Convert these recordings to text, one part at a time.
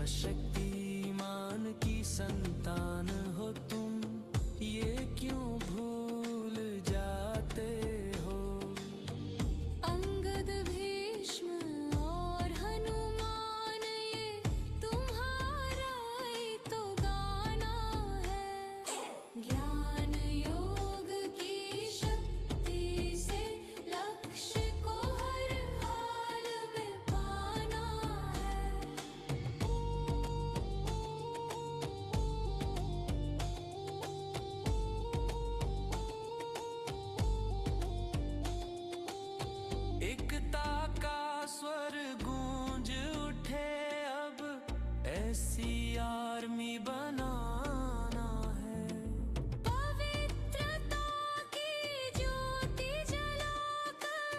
शक्तिमान की संतान हो तुम, ये क्यों भूल जाते हो। अंगद भीष्म और हनुमान, ये तुम्हारा ही तो गाना है। ज्ञान योग की शक्ति से लक्ष्य को हर हाल में पाना है। एकता का स्वर गूंज उठे अब, ऐसी आर्मी बनाना है। पवित्रता की ज्योति जलाकर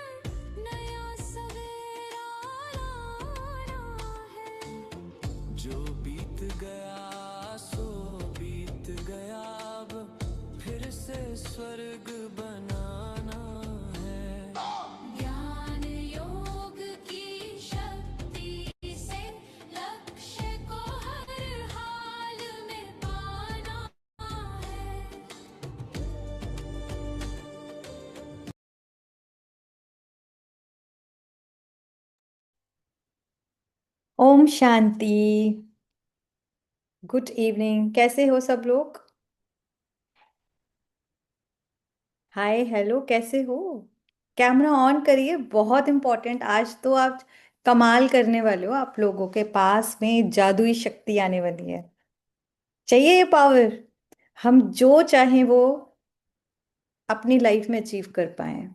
नया सवेरा लाना है। जो बीत गया सो बीत गया, अब फिर से स्वर्ग बनाना है। ज्ञान योग की शक्ति से लक्ष्य को हर हाल में पाना है। ओम शांति। Good evening. कैसे हो सब लोग? हाय हेलो, कैसे हो? कैमरा ऑन करिए, बहुत इंपॉर्टेंट। आज तो आप कमाल करने वाले हो। आप लोगों के पास में जादुई शक्ति आने वाली है। चाहिए ये पावर। हम जो चाहें वो अपनी लाइफ में अचीव कर पाए।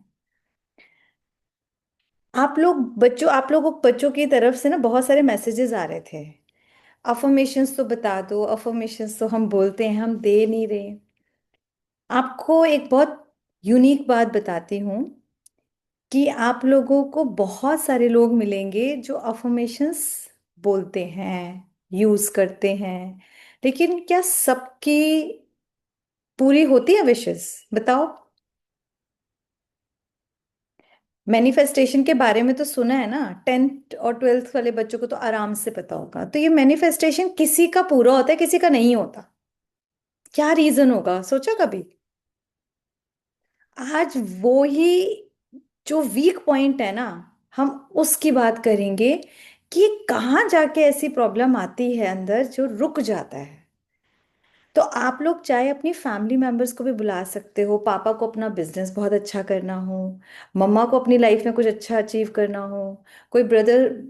आप लोगों बच्चों की तरफ से ना बहुत सारे मैसेजेस आ रहे थे। अफर्मेशंस तो बता दो, अफर्मेशंस तो हम बोलते हैं, हम दे नहीं रहे। आपको एक बहुत यूनिक बात बताती हूँ कि आप लोगों को बहुत सारे लोग मिलेंगे जो अफर्मेशंस बोलते हैं, यूज करते हैं, लेकिन क्या सबकी पूरी होती है विशेस? बताओ। मैनिफेस्टेशन के बारे में तो सुना है ना, 10th और 12th वाले बच्चों को तो आराम से पता होगा। तो ये मैनिफेस्टेशन किसी का पूरा होता है, किसी का नहीं होता। क्या रीजन होगा, सोचा कभी? आज वो ही जो वीक पॉइंट है ना, हम उसकी बात करेंगे कि कहाँ जाके ऐसी प्रॉब्लम आती है अंदर जो रुक जाता है। तो आप लोग चाहे अपनी फैमिली मेंबर्स को भी बुला सकते हो। पापा को अपना बिजनेस बहुत अच्छा करना हो, मम्मा को अपनी लाइफ में कुछ अच्छा अचीव करना हो, कोई ब्रदर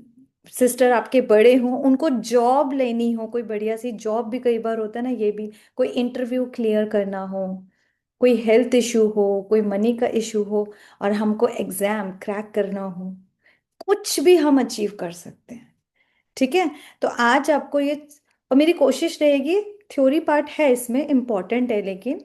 सिस्टर आपके बड़े हों, उनको जॉब लेनी हो, कोई बढ़िया सी जॉब भी कई बार होता है ना, ये भी कोई इंटरव्यू क्लियर करना हो, कोई हेल्थ इशू हो, कोई मनी का इशू हो, और हमको एग्जाम क्रैक करना हो, कुछ भी हम अचीव कर सकते हैं। ठीक है? तो आज आपको ये, और मेरी कोशिश रहेगी, थ्योरी पार्ट है इसमें इम्पॉर्टेंट है, लेकिन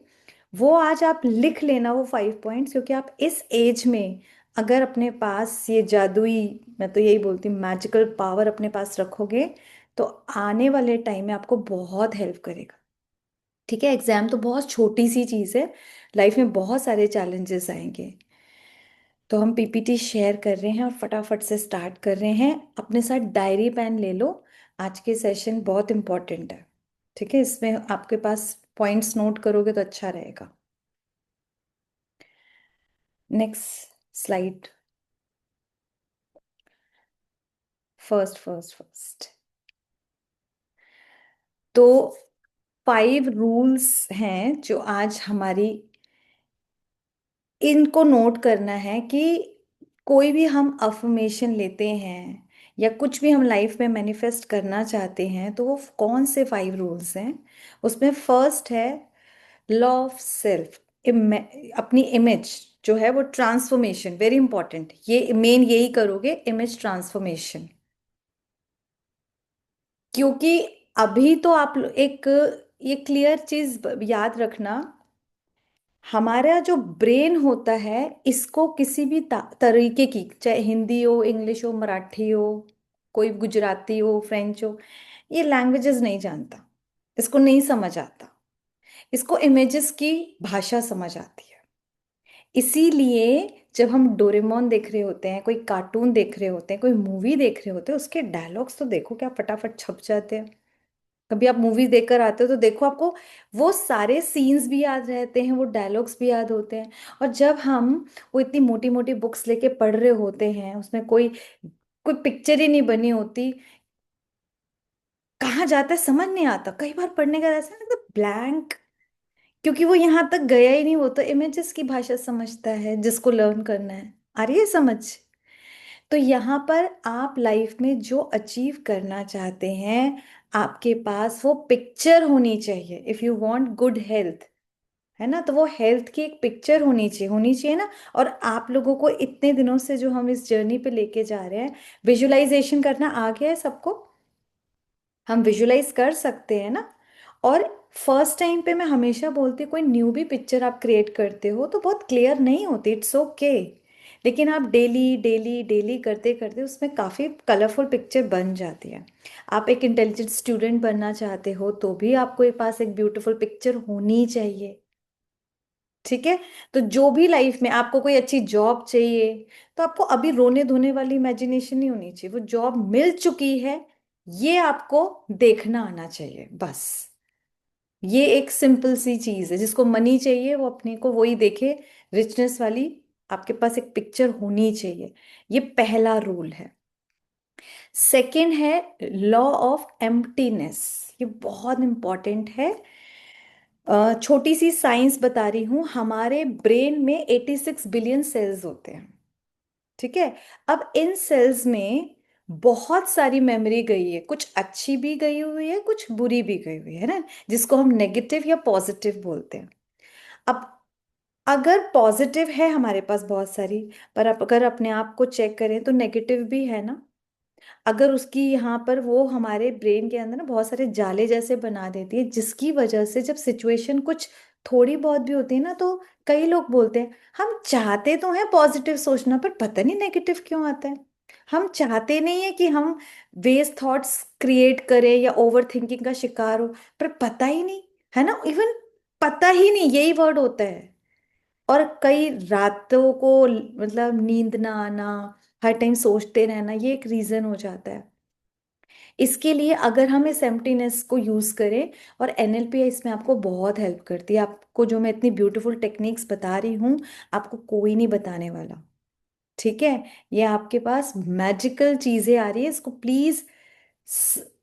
वो आज आप लिख लेना वो 5 पॉइंट्स, क्योंकि आप इस एज में अगर अपने पास ये जादुई, मैं तो यही बोलती हूँ, मैजिकल पावर अपने पास रखोगे तो आने वाले टाइम में आपको बहुत हेल्प करेगा। ठीक है? एग्जाम तो बहुत छोटी सी चीज़ है, लाइफ में बहुत सारे चैलेंजेस आएंगे। तो हम पीपीटी शेयर कर रहे हैं और फटाफट से स्टार्ट कर रहे हैं। अपने साथ डायरी पेन ले लो, आज के सेशन बहुत इंपॉर्टेंट है। ठीक है? इसमें आपके पास पॉइंट्स नोट करोगे तो अच्छा रहेगा। Next slide. First first first. तो 5 रूल्स हैं जो आज हमारी, इनको नोट करना है कि कोई भी हम अफर्मेशन लेते हैं या कुछ भी हम लाइफ में मैनिफेस्ट करना चाहते हैं तो वो कौन से 5 रूल्स हैं। उसमें फर्स्ट है लॉ ऑफ सेल्फ। अपनी इमेज जो है वो ट्रांसफॉर्मेशन, वेरी इंपॉर्टेंट। ये मेन यही करोगे, इमेज ट्रांसफॉर्मेशन। क्योंकि अभी तो एक ये क्लियर चीज याद रखना, हमारा जो ब्रेन होता है, इसको किसी भी तरीके की, चाहे हिंदी हो, इंग्लिश हो, मराठी हो, कोई गुजराती हो, फ्रेंच हो, ये लैंग्वेजेस नहीं जानता, इसको नहीं समझ आता। इसको इमेजेस की भाषा समझ आती है। इसीलिए जब हम डोरेमोन देख रहे होते हैं, कोई कार्टून देख रहे होते हैं, कोई मूवी देख रहे होते हैं, उसके डायलॉग्स तो देखो क्या फटाफट छप जाते हैं। कभी आप मूवी देखकर आते हो तो देखो, आपको वो सारे सीन्स भी याद रहते हैं, वो डायलॉग्स भी याद होते हैं। और जब हम वो इतनी मोटी मोटी बुक्स लेके पढ़ रहे होते हैं, उसमें कोई कोई पिक्चर ही नहीं बनी होती, कहाँ जाता है समझ नहीं आता, कई बार पढ़ने का ऐसा ना ब्लैंक, क्योंकि वो यहाँ तक गया ही नहीं, वो तो इमेजेस की भाषा समझता है जिसको लर्न करना है। आ रही है समझ? तो यहाँ पर आप लाइफ में जो अचीव करना चाहते हैं, आपके पास वो पिक्चर होनी चाहिए। If you want good health, है ना, तो वो हेल्थ की एक पिक्चर होनी चाहिए ना। और आप लोगों को इतने दिनों से जो हम इस जर्नी पे लेके जा रहे हैं, विजुअलाइजेशन करना आ गया है सबको, हम विजुअलाइज कर सकते हैं ना। और फर्स्ट टाइम पे मैं हमेशा बोलती हूँ, कोई न्यू भी पिक्चर आप क्रिएट करते हो तो बहुत क्लियर नहीं होती, इट्स ओके। लेकिन आप डेली डेली डेली करते करते उसमें काफ़ी कलरफुल पिक्चर बन जाती है। आप एक इंटेलिजेंट स्टूडेंट बनना चाहते हो तो भी आपको एक पास एक ब्यूटीफुल पिक्चर होनी चाहिए। ठीक है। तो जो भी लाइफ में आपको कोई अच्छी जॉब चाहिए, तो आपको अभी रोने धोने वाली इमेजिनेशन नहीं होनी चाहिए, वो जॉब मिल चुकी है, ये आपको देखना आना चाहिए बस। ये एक सिंपल सी चीज है, जिसको मनी चाहिए वो अपने को वही देखे, रिचनेस वाली। आपके पास एक पिक्चर होनी चाहिए, ये पहला रूल है। सेकंड है लॉ ऑफ एम्प्टीनेस। ये बहुत इंपॉर्टेंट है। छोटी सी साइंस बता रही हूँ, हमारे ब्रेन में 86 बिलियन सेल्स होते हैं। ठीक है। अब इन सेल्स में बहुत सारी मेमोरी गई है, कुछ अच्छी भी गई हुई है, कुछ बुरी भी गई हुई है ना, जिसको हम नेगेटिव या पॉजिटिव बोलते हैं। अब अगर पॉजिटिव है हमारे पास बहुत सारी, पर आप अगर अपने आप को चेक करें तो नेगेटिव भी है ना। अगर उसकी यहाँ पर वो हमारे ब्रेन के अंदर ना बहुत सारे जाले जैसे बना देती है, जिसकी वजह से जब सिचुएशन कुछ थोड़ी बहुत भी होती है ना, तो कई लोग बोलते हैं हम चाहते तो हैं पॉजिटिव सोचना, पर पता नहीं नेगेटिव क्यों आता है। हम चाहते नहीं है कि हम वेस्ट थॉट्स क्रिएट करें या ओवर थिंकिंग का शिकार हो, पर पता ही नहीं, है ना, इवन पता ही नहीं, यही वर्ड होता है। और कई रातों को मतलब नींद ना आना, हर टाइम सोचते रहना, ये एक रीजन हो जाता है। इसके लिए अगर हम इस एम्प्टीनेस को यूज करें, और एनएलपी इसमें आपको बहुत हेल्प करती है, आपको जो मैं इतनी ब्यूटीफुल टेक्निक्स बता रही हूँ, आपको कोई नहीं बताने वाला। ठीक है। ये आपके पास मैजिकल चीजें आ रही है, इसको प्लीज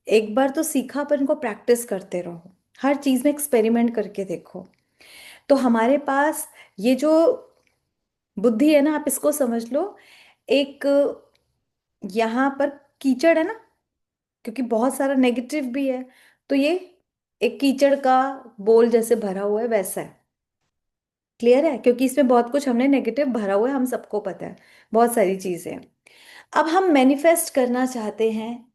एक बार तो सीखा, पर इनको प्रैक्टिस करते रहो, हर चीज में एक्सपेरिमेंट करके देखो। तो हमारे पास ये जो बुद्धि है ना, आप इसको समझ लो एक, यहाँ पर कीचड़ है ना, क्योंकि बहुत सारा नेगेटिव भी है, तो ये एक कीचड़ का बोल जैसे भरा हुआ है वैसा है। क्लियर है? क्योंकि इसमें बहुत कुछ हमने नेगेटिव भरा हुआ है, हम सबको पता है, बहुत सारी चीजें हैं। अब हम मैनिफेस्ट करना चाहते हैं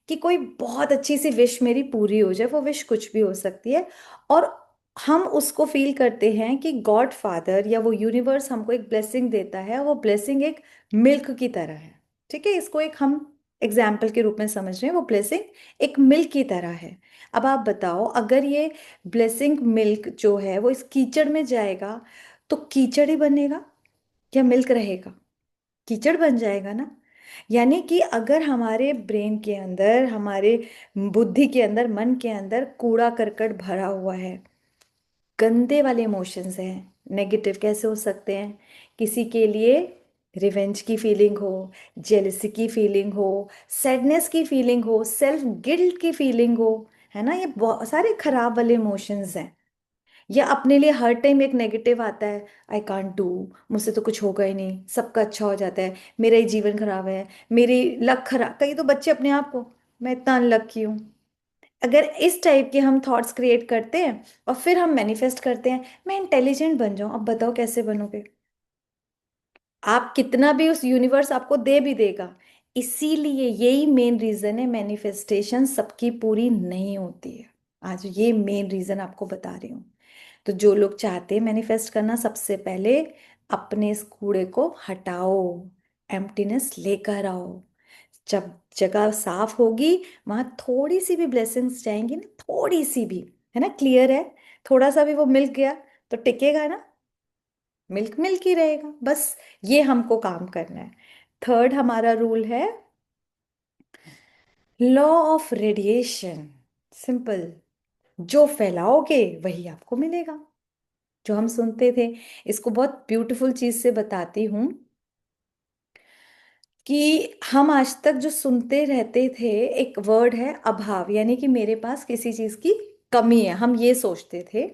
कि कोई बहुत अच्छी सी विश मेरी पूरी हो जाए, वो विश कुछ भी हो सकती है। और हम उसको फील करते हैं कि गॉड फादर या वो यूनिवर्स हमको एक ब्लेसिंग देता है, वो ब्लेसिंग एक मिल्क की तरह है। ठीक है, इसको एक हम एग्जाम्पल के रूप में समझ रहे हैं, वो ब्लेसिंग एक मिल्क की तरह है। अब आप बताओ, अगर ये ब्लेसिंग मिल्क जो है वो इस कीचड़ में जाएगा, तो कीचड़ ही बनेगा या मिल्क रहेगा? कीचड़ बन जाएगा ना। यानी कि अगर हमारे ब्रेन के अंदर, हमारे बुद्धि के अंदर, मन के अंदर कूड़ा करकट भरा हुआ है, गंदे वाले इमोशंस हैं, नेगेटिव कैसे हो सकते हैं? किसी के लिए रिवेंज की फीलिंग हो, जेलसी की फीलिंग हो, सैडनेस की फीलिंग हो, सेल्फ गिल्ट की फीलिंग हो, है ना, ये बहुत सारे खराब वाले इमोशंस हैं। या अपने लिए हर टाइम एक नेगेटिव आता है, आई कांट डू, मुझसे तो कुछ होगा ही नहीं, सबका अच्छा हो जाता है, मेरा ही जीवन खराब है, मेरी लक खराब, कई तो बच्चे अपने आप को, मैं इतना अनलक्की हूँ। अगर इस टाइप के हम थॉट्स क्रिएट करते हैं और फिर हम मैनिफेस्ट करते हैं मैं इंटेलिजेंट बन जाऊं, अब बताओ कैसे बनोगे? आप कितना भी उस यूनिवर्स आपको दे भी देगा। इसीलिए यही मेन रीजन है, मैनिफेस्टेशन सबकी पूरी नहीं होती है। आज ये मेन रीजन आपको बता रही हूँ। तो जो लोग चाहते हैं मैनिफेस्ट करना, सबसे पहले अपने इस कूड़े को हटाओ, एम्प्टीनेस लेकर आओ। जब जगह साफ होगी, वहां थोड़ी सी भी ब्लेसिंग्स जाएंगी ना, थोड़ी सी भी, है ना, क्लियर है, थोड़ा सा भी वो मिल गया तो टिकेगा ना। मिल्क मिल्क ही रहेगा बस। ये हमको काम करना है। थर्ड हमारा रूल है लॉ ऑफ रेडिएशन। सिंपल। जो फैलाओगे वही आपको मिलेगा। जो हम सुनते थे, इसको बहुत ब्यूटीफुल चीज से बताती हूँ कि हम आज तक जो सुनते रहते थे, एक वर्ड है अभाव, यानी कि मेरे पास किसी चीज की कमी है, हम ये सोचते थे।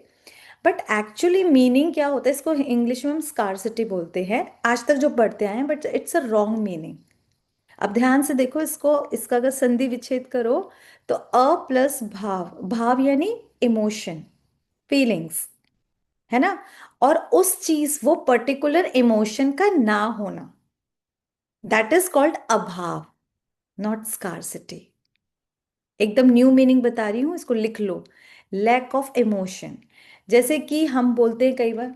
बट एक्चुअली मीनिंग क्या होता है, इसको इंग्लिश में हम स्कार्सिटी बोलते हैं आज तक जो पढ़ते आए हैं, but it's a wrong meaning. अब ध्यान से देखो इसको, इसका अगर संधि विच्छेद करो तो अ प्लस भाव, भाव यानी इमोशन, फीलिंग्स, है ना। और उस चीज, वो पर्टिकुलर इमोशन का ना होना, दैट इज कॉल्ड अभाव, नॉट स्कार्सिटी। एकदम न्यू मीनिंग बता रही हूं, इसको लिख लो। Lack of emotion. जैसे कि हम बोलते हैं कई बार,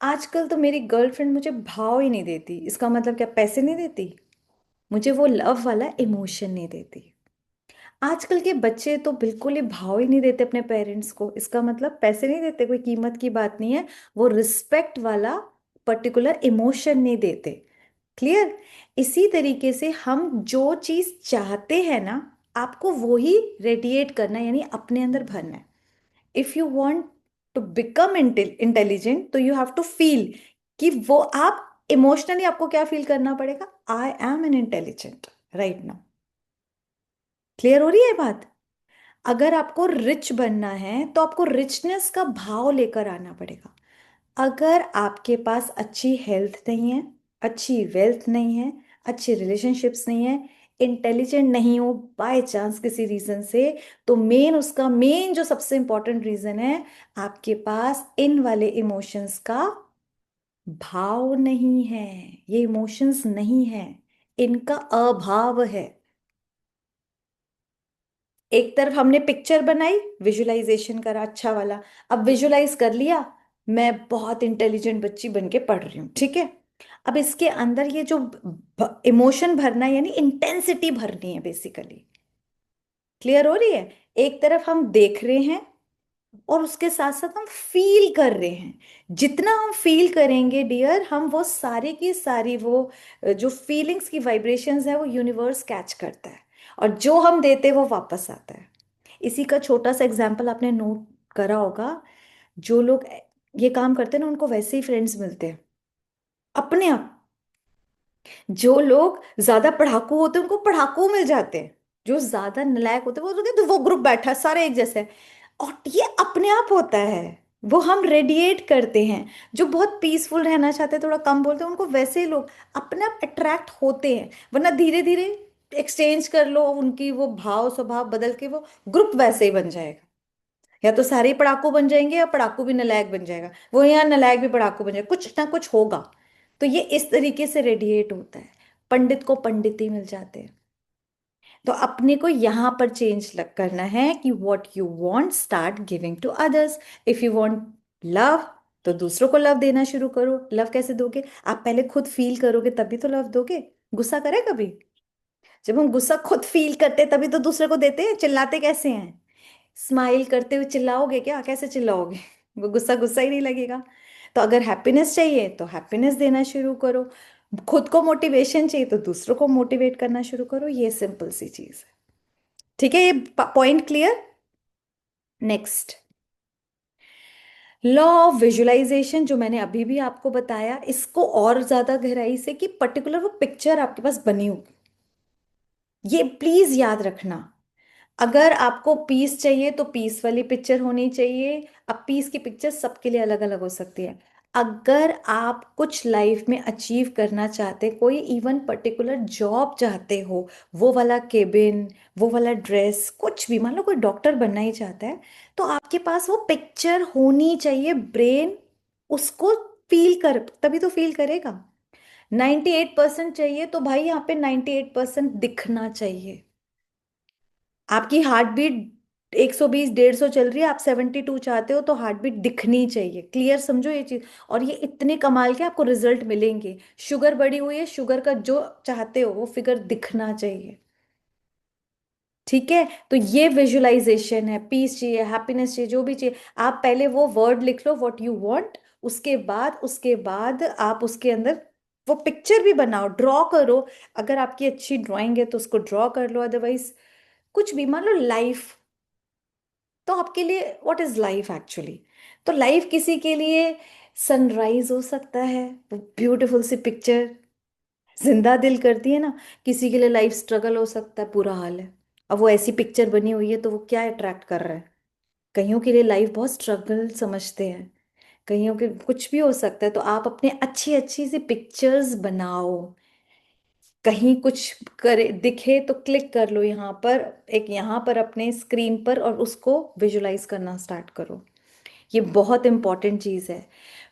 आजकल तो मेरी गर्लफ्रेंड मुझे भाव ही नहीं देती, इसका मतलब क्या, पैसे नहीं देती, मुझे वो लव वाला इमोशन नहीं देती। आजकल के बच्चे तो बिल्कुल ही भाव ही नहीं देते अपने पेरेंट्स को, इसका मतलब पैसे नहीं देते, कोई कीमत की बात नहीं है, वो रिस्पेक्ट वाला पर्टिकुलर इमोशन नहीं देते। क्लियर। इसी तरीके से हम जो चीज चाहते हैं ना, आपको वो ही रेडिएट करना है, यानी अपने अंदर भरना है। If you want to become intelligent, तो यू हैव टू फील कि वो आप इमोशनली, आपको क्या फील करना पड़ेगा, I am an intelligent right now. Clear हो रही है बात। अगर आपको रिच बनना है तो आपको रिचनेस का भाव लेकर आना पड़ेगा। अगर आपके पास अच्छी हेल्थ नहीं है, अच्छी वेल्थ नहीं है, अच्छी रिलेशनशिप्स नहीं है, इंटेलिजेंट नहीं हो बाय चांस किसी रीजन से, तो उसका मेन जो सबसे इंपॉर्टेंट रीजन है, आपके पास इन वाले इमोशंस का भाव नहीं है। ये इमोशंस नहीं है, इनका अभाव है। एक तरफ हमने पिक्चर बनाई, विजुअलाइजेशन करा अच्छा वाला, अब विजुअलाइज कर लिया, मैं बहुत इंटेलिजेंट बच्ची बन के पढ़ रही हूँ, ठीक है। अब इसके अंदर ये जो इमोशन भरना है, यानी इंटेंसिटी भरनी है बेसिकली। क्लियर हो रही है। एक तरफ हम देख रहे हैं और उसके साथ साथ हम फील कर रहे हैं। जितना हम फील करेंगे डियर, हम वो सारी की सारी वो जो फीलिंग्स की वाइब्रेशंस है, वो यूनिवर्स कैच करता है, और जो हम देते हैं वो वापस आता है। इसी का छोटा सा एग्जाम्पल आपने नोट करा होगा, जो लोग ये काम करते हैं ना, उनको वैसे ही फ्रेंड्स मिलते हैं अपने आप। जो लोग ज्यादा पढ़ाकू होते हैं उनको पढ़ाकू मिल जाते हैं, जो ज्यादा नालायक होते हैं वो तो वो ग्रुप बैठा है, सारे एक जैसे हैं। और ये अपने आप होता है, वो हम रेडिएट करते हैं। जो बहुत पीसफुल रहना चाहते हैं, थोड़ा कम बोलते हैं, उनको वैसे ही लोग अपने आप अट्रैक्ट होते हैं। वरना धीरे धीरे एक्सचेंज कर लो उनकी वो भाव स्वभाव बदल के, वो ग्रुप वैसे ही बन जाएगा। या तो सारे ही पढ़ाकू बन जाएंगे, या पढ़ाकू भी नालायक बन जाएगा, वो यहाँ नालायक भी पढ़ाकू बन जाएगा, कुछ ना कुछ होगा। तो ये इस तरीके से रेडिएट होता है। पंडित को पंडित ही मिल जाते हैं। तो अपने को यहां पर चेंज करना है कि what you want start giving to others. If you want love, तो दूसरों को लव देना शुरू करो। लव कैसे दोगे, आप पहले खुद फील करोगे तभी तो लव दोगे। गुस्सा करे कभी, जब हम गुस्सा खुद फील करते हैं तभी तो दूसरे को देते हैं। चिल्लाते कैसे हैं, स्माइल करते हुए चिल्लाओगे क्या, कैसे चिल्लाओगे वो गुस्सा गुस्सा ही नहीं लगेगा। तो अगर हैप्पीनेस चाहिए तो हैप्पीनेस देना शुरू करो। खुद को मोटिवेशन चाहिए तो दूसरों को मोटिवेट करना शुरू करो। ये सिंपल सी चीज है। ठीक है, ये point clear. Next, law of visualisation, जो मैंने अभी भी आपको बताया, इसको और ज्यादा गहराई से कि पर्टिकुलर वो पिक्चर आपके पास बनी होगी, ये प्लीज याद रखना। अगर आपको पीस चाहिए तो पीस वाली पिक्चर होनी चाहिए। अब पीस की पिक्चर सबके लिए अलग अलग हो सकती है। अगर आप कुछ लाइफ में अचीव करना चाहते, कोई इवन पर्टिकुलर जॉब चाहते हो, वो वाला केबिन, वो वाला ड्रेस, कुछ भी, मान लो कोई डॉक्टर बनना ही चाहता है, तो आपके पास वो पिक्चर होनी चाहिए। ब्रेन उसको फील कर, तभी तो फील करेगा। 98% चाहिए तो भाई यहाँ पे 98% दिखना चाहिए। आपकी हार्ट बीट 120 150 चल रही है, आप 72 चाहते हो, तो हार्ट बीट दिखनी चाहिए। क्लियर, समझो ये चीज। और ये इतने कमाल के आपको रिजल्ट मिलेंगे। शुगर बढ़ी हुई है, शुगर का जो चाहते हो वो फिगर दिखना चाहिए। ठीक है, तो ये विजुअलाइजेशन है। पीस चाहिए, हैप्पीनेस चाहिए, जो भी चाहिए, आप पहले वो वर्ड लिख लो, व्हाट यू वांट। उसके बाद आप उसके अंदर वो पिक्चर भी बनाओ, ड्रॉ करो। अगर आपकी अच्छी ड्राइंग है तो उसको ड्रॉ कर लो, अदरवाइज कुछ भी मान लो लाइफ। तो आपके लिए व्हाट इज लाइफ एक्चुअली? तो लाइफ किसी के लिए सनराइज हो सकता है, वो ब्यूटीफुल सी पिक्चर जिंदा दिल करती है ना। किसी के लिए लाइफ स्ट्रगल हो सकता है, बुरा हाल है। अब वो ऐसी पिक्चर बनी हुई है तो वो क्या अट्रैक्ट कर रहा है? कईयों के लिए लाइफ बहुत स्ट्रगल समझते हैं, कईयों के कुछ भी हो सकता है। तो आप अपने अच्छी अच्छी सी पिक्चर्स बनाओ। कहीं कुछ करे दिखे तो क्लिक कर लो यहाँ पर, एक यहाँ पर अपने स्क्रीन पर, और उसको विजुलाइज करना स्टार्ट करो। ये बहुत इंपॉर्टेंट चीज है।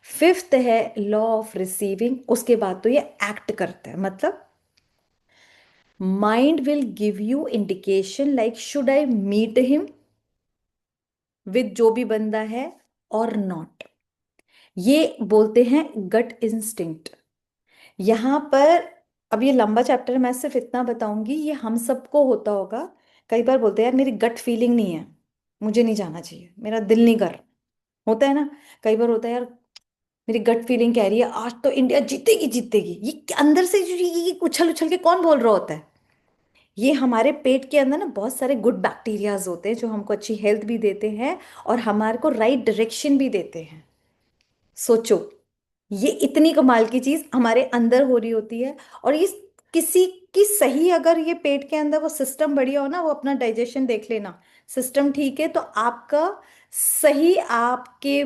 फिफ्थ है लॉ ऑफ रिसीविंग। उसके बाद तो ये एक्ट करता है, मतलब mind will give you indication like should I meet him with जो भी बंदा है और नॉट। ये बोलते हैं गट इंस्टिंक्ट। यहाँ पर अब ये लंबा चैप्टर है, मैं सिर्फ इतना बताऊंगी, ये हम सबको होता होगा। कई बार बोलते हैं यार मेरी गट फीलिंग नहीं है, मुझे नहीं जाना चाहिए, मेरा दिल नहीं कर रहा। होता है ना। कई बार होता है यार मेरी गट फीलिंग कह रही है आज तो इंडिया जीतेगी जीतेगी। ये अंदर से जो ये उछल उछल के कौन बोल रहा होता है? ये हमारे पेट के अंदर ना बहुत सारे गुड बैक्टीरियाज होते हैं जो हमको अच्छी हेल्थ भी देते हैं और हमारे को राइट डायरेक्शन भी देते हैं। सोचो, ये इतनी कमाल की चीज हमारे अंदर हो रही होती है। और ये किसी की सही, अगर ये पेट के अंदर वो सिस्टम बढ़िया हो ना, वो अपना डाइजेशन देख लेना, सिस्टम ठीक है तो आपका सही, आपके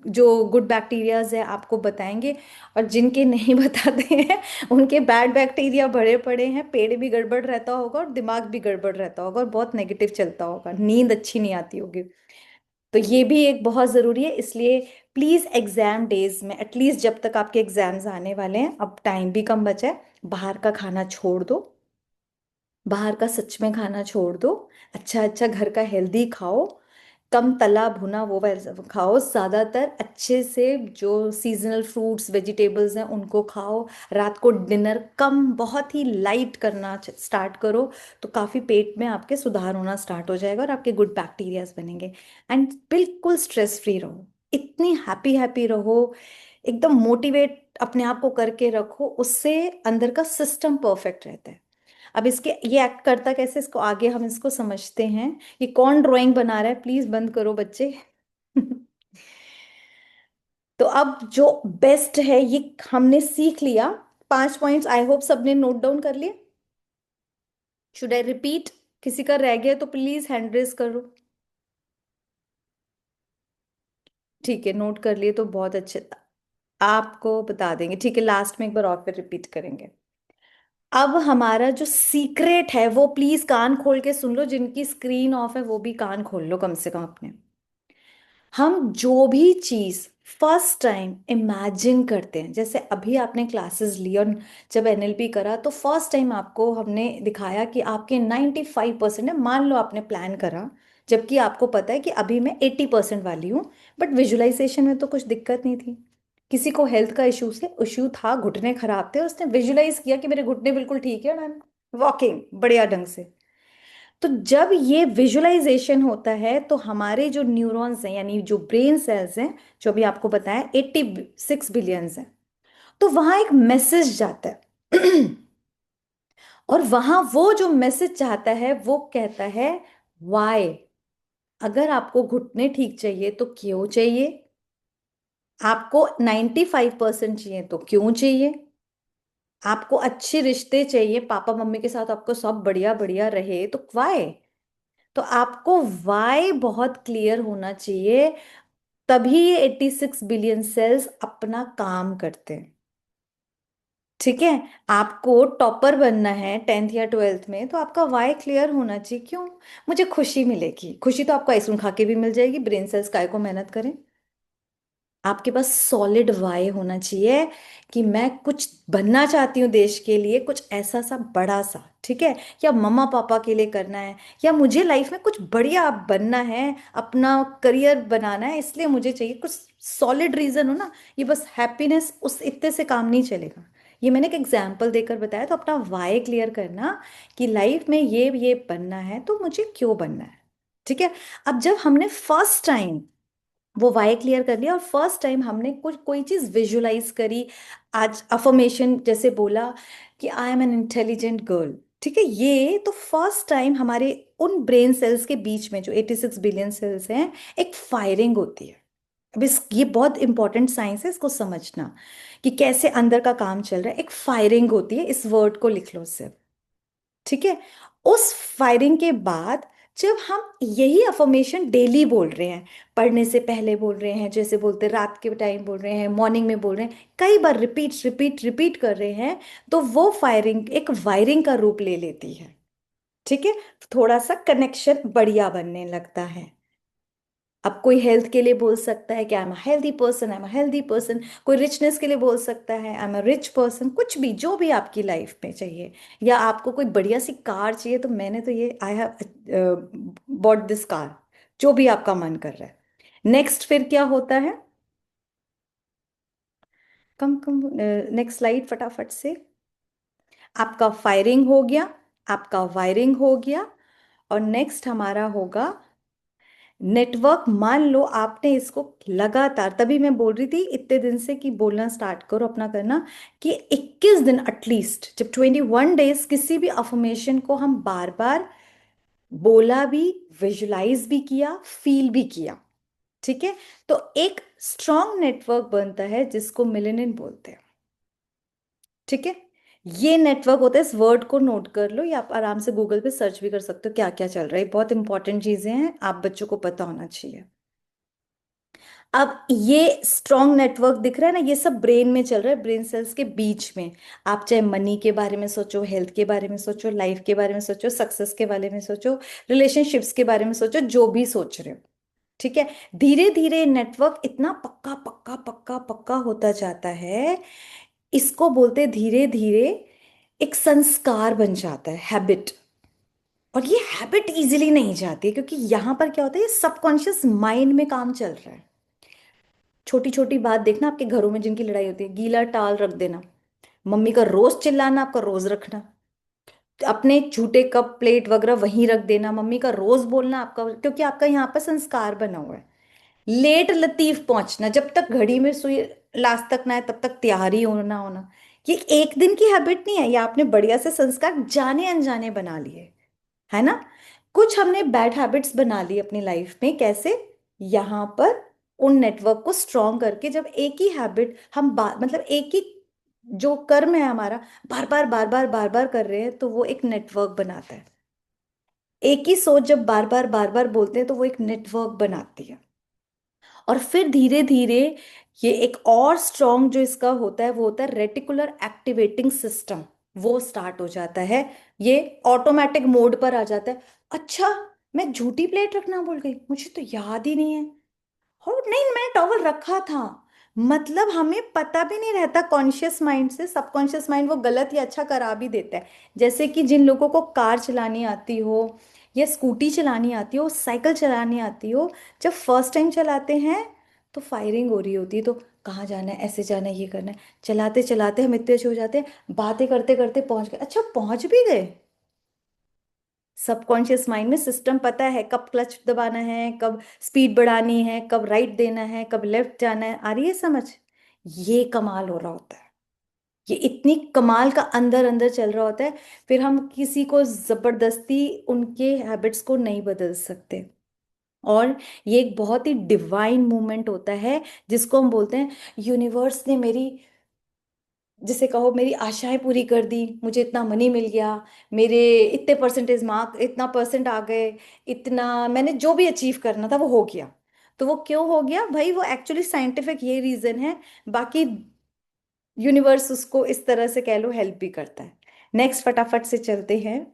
जो गुड बैक्टीरियाज है आपको बताएंगे। और जिनके नहीं बताते हैं उनके बैड बैक्टीरिया भरे पड़े हैं, पेट भी गड़बड़ रहता होगा और दिमाग भी गड़बड़ रहता होगा और बहुत नेगेटिव चलता होगा, नींद अच्छी नहीं आती होगी। तो ये भी एक बहुत ज़रूरी है। इसलिए प्लीज़ एग्ज़ाम डेज में एटलीस्ट, जब तक आपके एग्ज़ाम्स आने वाले हैं, अब टाइम भी कम बचा है, बाहर का खाना छोड़ दो। बाहर का सच में खाना छोड़ दो। अच्छा अच्छा घर का हेल्दी खाओ। कम तला भुना वो वैसा खाओ, ज़्यादातर अच्छे से जो सीजनल फ्रूट्स वेजिटेबल्स हैं उनको खाओ। रात को डिनर कम, बहुत ही लाइट करना स्टार्ट करो। तो काफ़ी पेट में आपके सुधार होना स्टार्ट हो जाएगा और आपके गुड बैक्टीरियाज बनेंगे। एंड बिल्कुल स्ट्रेस फ्री रहो, इतनी हैप्पी हैप्पी रहो, एकदम मोटिवेट अपने आप को करके रखो, उससे अंदर का सिस्टम परफेक्ट रहता है। अब इसके ये एक्ट करता कैसे, इसको आगे हम इसको समझते हैं। ये कौन ड्राइंग बना रहा है, प्लीज बंद करो बच्चे। तो अब जो बेस्ट है ये हमने सीख लिया। 5 पॉइंट्स आई होप सबने नोट डाउन कर लिए। Should I repeat? किसी का रह गया तो प्लीज हैंड रेज करो। ठीक है, नोट कर लिए तो बहुत अच्छे। आपको बता देंगे, ठीक है, लास्ट में एक बार और फिर रिपीट करेंगे। अब हमारा जो सीक्रेट है वो प्लीज कान खोल के सुन लो, जिनकी स्क्रीन ऑफ है वो भी कान खोल लो कम से कम अपने। हम जो भी चीज फर्स्ट टाइम इमेजिन करते हैं, जैसे अभी आपने क्लासेस ली और जब एनएलपी करा तो फर्स्ट टाइम आपको हमने दिखाया कि आपके 95% है, मान लो आपने प्लान करा, जबकि आपको पता है कि अभी मैं 80% वाली हूँ। बट विजुअलाइजेशन में तो कुछ दिक्कत नहीं थी। किसी को हेल्थ का इशू था, घुटने खराब थे, उसने विजुअलाइज किया कि मेरे घुटने बिल्कुल ठीक है और आई एम वॉकिंग बढ़िया ढंग से। तो जब ये विजुअलाइजेशन होता है तो हमारे जो न्यूरॉन्स हैं, यानी जो ब्रेन सेल्स हैं, जो भी आपको बताया 86 बिलियंस हैं, तो वहां एक मैसेज जाता है। और वहां वो जो मैसेज चाहता है वो कहता है वाई। अगर आपको घुटने ठीक चाहिए तो क्यों चाहिए? आपको 95% चाहिए तो क्यों चाहिए? आपको अच्छे रिश्ते चाहिए, पापा मम्मी के साथ आपको सब बढ़िया बढ़िया रहे तो वाई। तो आपको वाई बहुत क्लियर होना चाहिए, तभी ये 86 बिलियन सेल्स अपना काम करते हैं। ठीक है। आपको टॉपर बनना है 10th या 12th में, तो आपका वाई क्लियर होना चाहिए। क्यों? मुझे खुशी मिलेगी। खुशी तो आपको आइसक्रीम खा के भी मिल जाएगी, ब्रेन सेल्स काय को मेहनत करें। आपके पास सॉलिड वाई होना चाहिए कि मैं कुछ बनना चाहती हूँ देश के लिए, कुछ ऐसा सा बड़ा सा, ठीक है, या मम्मा पापा के लिए करना है, या मुझे लाइफ में कुछ बढ़िया बनना है, अपना करियर बनाना है, इसलिए मुझे चाहिए कुछ सॉलिड रीजन हो ना। ये बस हैप्पीनेस उस इतने से काम नहीं चलेगा। ये मैंने एक एग्जाम्पल देकर बताया। तो अपना वाई क्लियर करना कि लाइफ में ये बनना है तो मुझे क्यों बनना है। ठीक है। अब जब हमने फर्स्ट टाइम वो वाई क्लियर कर लिया, और फर्स्ट टाइम हमने कुछ कोई चीज विजुलाइज करी। आज अफर्मेशन जैसे बोला कि आई एम एन इंटेलिजेंट गर्ल, ठीक है, ये तो फर्स्ट टाइम हमारे उन ब्रेन सेल्स के बीच में जो 86 बिलियन सेल्स हैं, एक फायरिंग होती है। अब इस ये बहुत इंपॉर्टेंट साइंस है, इसको समझना कि कैसे अंदर का काम चल रहा है। एक फायरिंग होती है, इस वर्ड को लिख लो सिर्फ, ठीक है। उस फायरिंग के बाद जब हम यही अफर्मेशन डेली बोल रहे हैं, पढ़ने से पहले बोल रहे हैं, जैसे बोलते हैं रात के टाइम बोल रहे हैं, मॉर्निंग में बोल रहे हैं, कई बार रिपीट रिपीट रिपीट कर रहे हैं, तो वो फायरिंग एक वायरिंग का रूप ले लेती है, ठीक है। थोड़ा सा कनेक्शन बढ़िया बनने लगता है। अब कोई हेल्थ के लिए बोल सकता है कि I am a healthy person, I am a healthy person. कोई रिचनेस के लिए बोल सकता है I am a rich person. कुछ भी, जो भी आपकी लाइफ में चाहिए, या आपको कोई बढ़िया सी कार चाहिए, तो मैंने तो ये I have bought this car, जो भी आपका मन कर रहा है। नेक्स्ट फिर क्या होता है, कम कम, नेक्स्ट स्लाइड फटाफट से। आपका फायरिंग हो गया, आपका वायरिंग हो गया, और नेक्स्ट हमारा होगा नेटवर्क। मान लो आपने इसको लगातार, तभी मैं बोल रही थी इतने दिन से कि बोलना स्टार्ट करो अपना करना, कि 21 दिन एटलीस्ट, जब 21 डेज किसी भी अफर्मेशन को हम बार बार बोला भी, विजुलाइज भी किया, फील भी किया, ठीक है, तो एक स्ट्रॉन्ग नेटवर्क बनता है जिसको मिलेनिन बोलते हैं, ठीक है। ये नेटवर्क होता है, इस वर्ड को नोट कर लो, या आप आराम से गूगल पे सर्च भी कर सकते हो क्या क्या चल रहा है। बहुत इंपॉर्टेंट चीजें हैं, आप बच्चों को पता होना चाहिए। अब ये स्ट्रॉन्ग नेटवर्क दिख रहा है ना, ये सब ब्रेन में चल रहा है, ब्रेन सेल्स के बीच में। आप चाहे मनी के बारे में सोचो, हेल्थ के बारे में सोचो, लाइफ के बारे में सोचो, सक्सेस के बारे में सोचो, रिलेशनशिप्स के बारे में सोचो, जो भी सोच रहे हो, ठीक है। धीरे धीरे नेटवर्क इतना पक्का पक्का पक्का पक्का होता जाता है, इसको बोलते धीरे धीरे एक संस्कार बन जाता है, हैबिट। और ये हैबिट इजीली नहीं जाती है, क्योंकि यहां पर क्या होता है, ये सबकॉन्शियस माइंड में काम चल रहा है। छोटी छोटी बात देखना, आपके घरों में जिनकी लड़ाई होती है, गीला टाल रख देना, मम्मी का रोज चिल्लाना, आपका रोज रखना, अपने झूठे कप प्लेट वगैरह वहीं रख देना, मम्मी का रोज बोलना आपका, क्योंकि आपका यहाँ पर संस्कार बना हुआ है। लेट लतीफ पहुंचना, जब तक घड़ी में सुई लास्ट तक ना आए तब तक तैयारी होना होना, ये एक दिन की हैबिट नहीं है, ये आपने बढ़िया से संस्कार जाने अनजाने बना लिए, है ना। कुछ हमने बैड हैबिट्स बना ली अपनी लाइफ में, कैसे, यहाँ पर उन नेटवर्क को स्ट्रॉन्ग करके, जब एक ही हैबिट हम मतलब एक ही जो कर्म है हमारा, बार बार बार बार बार बार कर रहे हैं, तो वो एक नेटवर्क बनाता है। एक ही सोच जब बार बार बार बार बोलते हैं, तो वो एक नेटवर्क बनाती है। और फिर धीरे धीरे ये एक और स्ट्रॉन्ग जो इसका होता है, वो होता है रेटिकुलर एक्टिवेटिंग सिस्टम। वो स्टार्ट हो जाता है, ये ऑटोमेटिक मोड पर आ जाता है। अच्छा, मैं झूठी प्लेट रखना भूल गई, मुझे तो याद ही नहीं है। हो नहीं, मैंने टॉवल रखा था। मतलब हमें पता भी नहीं रहता, कॉन्शियस माइंड से सबकॉन्शियस माइंड वो गलत या अच्छा करा भी देता है। जैसे कि जिन लोगों को कार चलानी आती हो, या स्कूटी चलानी आती हो, साइकिल चलानी आती हो, जब फर्स्ट टाइम चलाते हैं तो फायरिंग हो रही होती है, तो कहाँ जाना है, ऐसे जाना है, ये करना है, चलाते चलाते हम इतने अच्छे हो जाते हैं, बातें करते करते पहुंच गए, अच्छा पहुंच भी गए। सबकॉन्शियस माइंड में सिस्टम पता है कब क्लच दबाना है, कब स्पीड बढ़ानी है, कब राइट देना है, कब लेफ्ट जाना है। आ रही है समझ, ये कमाल हो रहा होता है, ये इतनी कमाल का अंदर अंदर चल रहा होता है। फिर हम किसी को जबरदस्ती उनके हैबिट्स को नहीं बदल सकते। और ये एक बहुत ही डिवाइन मूवमेंट होता है, जिसको हम बोलते हैं यूनिवर्स ने मेरी, जिसे कहो मेरी आशाएं पूरी कर दी, मुझे इतना मनी मिल गया, मेरे इतने परसेंटेज मार्क, इतना परसेंट आ गए, इतना मैंने जो भी अचीव करना था वो हो गया। तो वो क्यों हो गया भाई, वो एक्चुअली साइंटिफिक ये रीजन है। बाकी यूनिवर्स उसको इस तरह से कह लो हेल्प भी करता है। नेक्स्ट फटाफट से चलते हैं,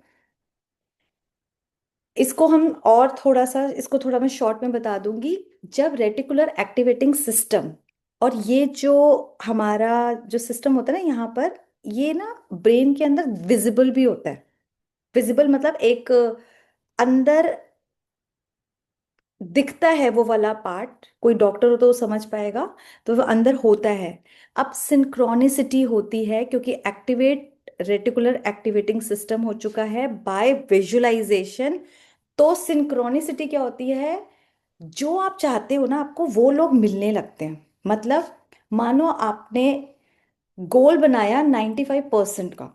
इसको हम और थोड़ा सा, इसको थोड़ा मैं शॉर्ट में बता दूंगी। जब रेटिकुलर एक्टिवेटिंग सिस्टम, और ये जो हमारा जो सिस्टम होता है ना यहाँ पर, ये ना ब्रेन के अंदर विजिबल भी होता है। विजिबल मतलब एक अंदर दिखता है वो वाला पार्ट, कोई डॉक्टर हो तो वो समझ पाएगा, तो वो अंदर होता है। अब सिंक्रोनिसिटी होती है, क्योंकि एक्टिवेट रेटिकुलर एक्टिवेटिंग सिस्टम हो चुका है बाय विजुअलाइजेशन। तो सिंक्रोनिसिटी क्या होती है, जो आप चाहते हो ना, आपको वो लोग मिलने लगते हैं। मतलब मानो आपने गोल बनाया 95% का,